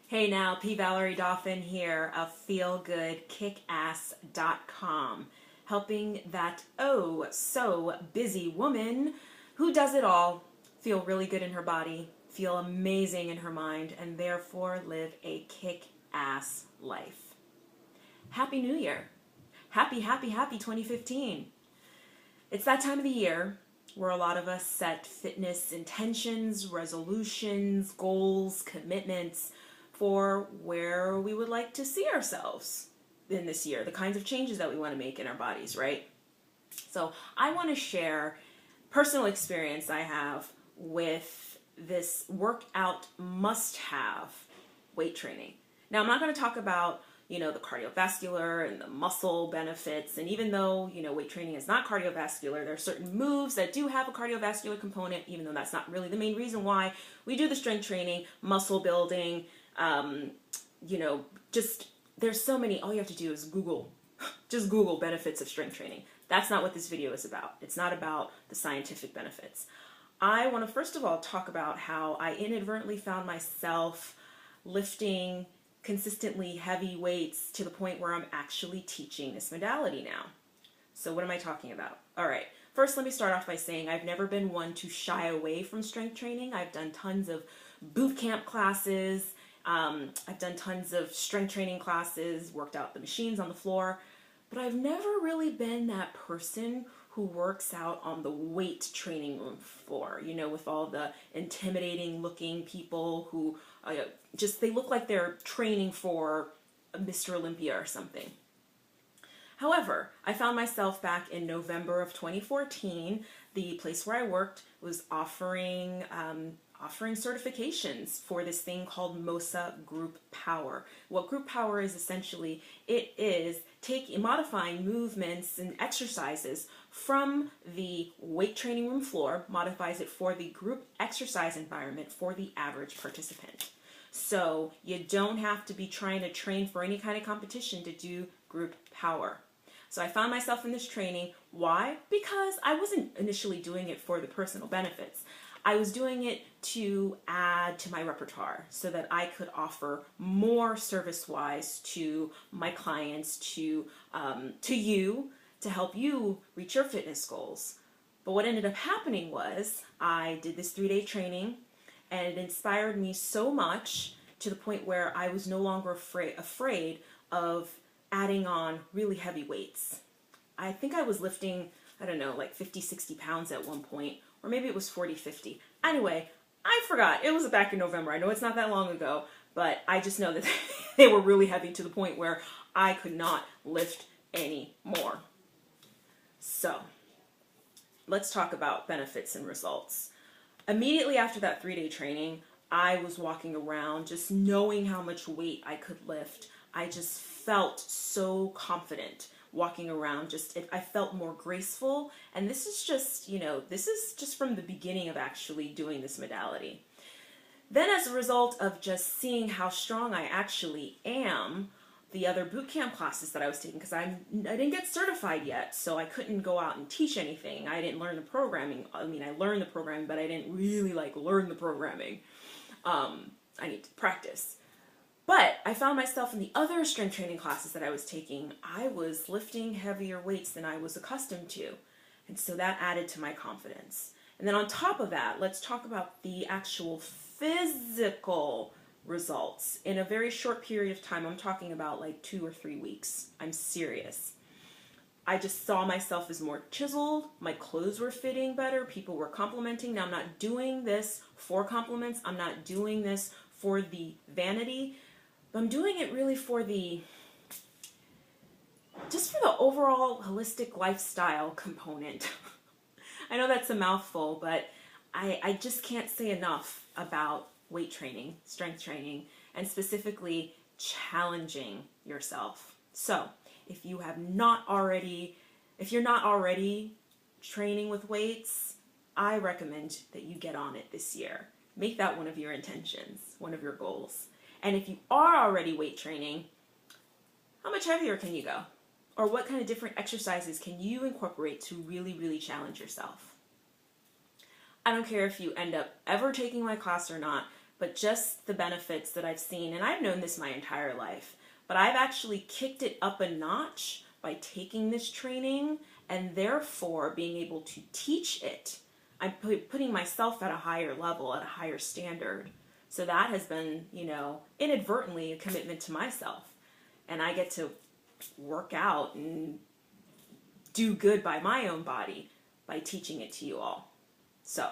Hey now, P. Valerie Dauphin here of feelgoodkickass.com, helping that so busy woman who does it all feel really good in her body, feel amazing in her mind, and therefore live a kick-ass life. Happy New Year. Happy 2015. It's that time of the year where a lot of us set fitness intentions, resolutions, goals, commitments for where we would like to see ourselves in this year, the kinds of changes that we want to make in our bodies, right? So I want to share personal experience I have with this workout must-have weight training. Now, I'm not going to talk about, the cardiovascular and the muscle benefits. And even though, weight training is not cardiovascular, there are certain moves that do have a cardiovascular component, even though that's not really the main reason why we do the strength training, muscle building. There's so many, all you have to do is Google, just Google benefits of strength training. That's not what this video is about. It's not about the scientific benefits. I want to first of all talk about how I inadvertently found myself lifting consistently heavy weights to the point where I'm actually teaching this modality now. So what am I talking about? All right. First, let me start off by saying I've never been one to shy away from strength training. I've done tons of boot camp classes. I've done tons of strength training classes, worked out the machines on the floor, but I've never really been that person who works out on the weight training room floor, with all the intimidating looking people who they look like they're training for Mr. Olympia or something. However, I found myself back in November of 2014, the place where I worked was offering certifications for this thing called MOSA Group Power. What Group Power is essentially, it is modifying movements and exercises from the weight training room floor, modifies it for the group exercise environment for the average participant. So you don't have to be trying to train for any kind of competition to do Group Power. So I found myself in this training. Why? Because I wasn't initially doing it for the personal benefits. I was doing it to add to my repertoire so that I could offer more service-wise to my clients, to you, to help you reach your fitness goals. But what ended up happening was I did this 3-day training, and it inspired me so much to the point where I was no longer afraid of adding on really heavy weights. I think I was lifting, like 50, 60 pounds at one point, or maybe it was 40, 50. Anyway, I forgot. It was back in November. I know it's not that long ago, but I just know that they were really heavy to the point where I could not lift any more. So, let's talk about benefits and results. Immediately after that 3-day training, I was walking around just knowing how much weight I could lift. I just felt so confident walking around. I felt more graceful, and this is just from the beginning of actually doing this modality. Then as a result of just seeing how strong I actually am, the other boot camp classes that I was taking, because I didn't get certified yet, so I couldn't go out and teach anything. I didn't learn the programming. I learned the programming, but I didn't really learn the programming. I need to practice. But I found myself in the other strength training classes that I was taking, I was lifting heavier weights than I was accustomed to. And so that added to my confidence. And then on top of that, let's talk about the actual physical results. In a very short period of time, I'm talking about 2 or 3 weeks. I'm serious. I just saw myself as more chiseled. My clothes were fitting better. People were complimenting. Now, I'm not doing this for compliments. I'm not doing this for the vanity. But I'm doing it really for the overall holistic lifestyle component. I know that's a mouthful, but I just can't say enough about weight training, strength training, and specifically challenging yourself. So if you're not already training with weights, I recommend that you get on it this year. Make that one of your intentions, one of your goals. And if you are already weight training, how much heavier can you go? Or what kind of different exercises can you incorporate to really, really challenge yourself? I don't care if you end up ever taking my class or not. but just the benefits that I've seen, and I've known this my entire life, but I've actually kicked it up a notch by taking this training and therefore being able to teach it. I'm putting myself at a higher level, at a higher standard. So that has been, you know, inadvertently a commitment to myself. And I get to work out and do good by my own body by teaching it to you all. So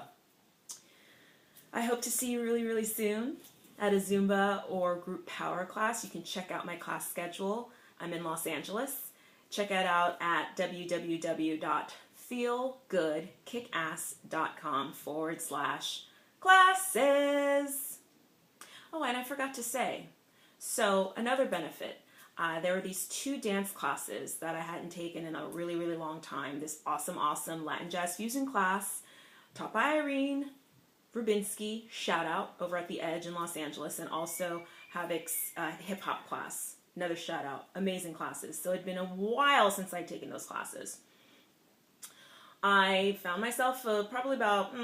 I hope to see you really, really soon at a Zumba or group power class. You can check out my class schedule. I'm in Los Angeles. Check it out at www.feelgoodkickass.com/classes. Oh, and I forgot to say, so another benefit, there were these 2 dance classes that I hadn't taken in a really, really long time. This awesome, awesome Latin Jazz Fusion class taught by Irene, Rubinsky, shout out, over at the Edge in Los Angeles, and also HAVIC's hip hop class, another shout out. Amazing classes. So it'd been a while since I'd taken those classes. I found myself probably about,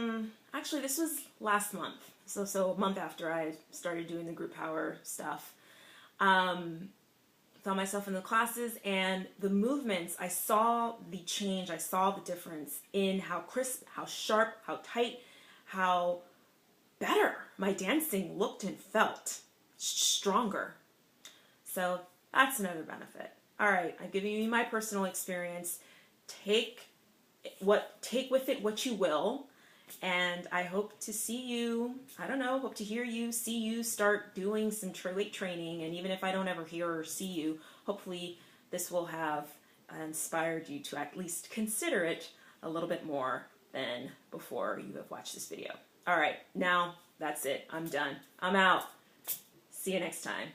actually this was last month, so a month after I started doing the group power stuff. Found myself in the classes, and the movements, I saw the change, I saw the difference in how crisp, how sharp, how tight, how better my dancing looked and felt, stronger. So that's another benefit. All right, I'm giving you my personal experience. Take with it what you will, and I hope to see you, I don't know, hope to hear you, see you start doing some weight training, and even if I don't ever hear or see you, hopefully this will have inspired you to at least consider it a little bit more than before you have watched this video. All right, now that's it. I'm done. I'm out. See you next time.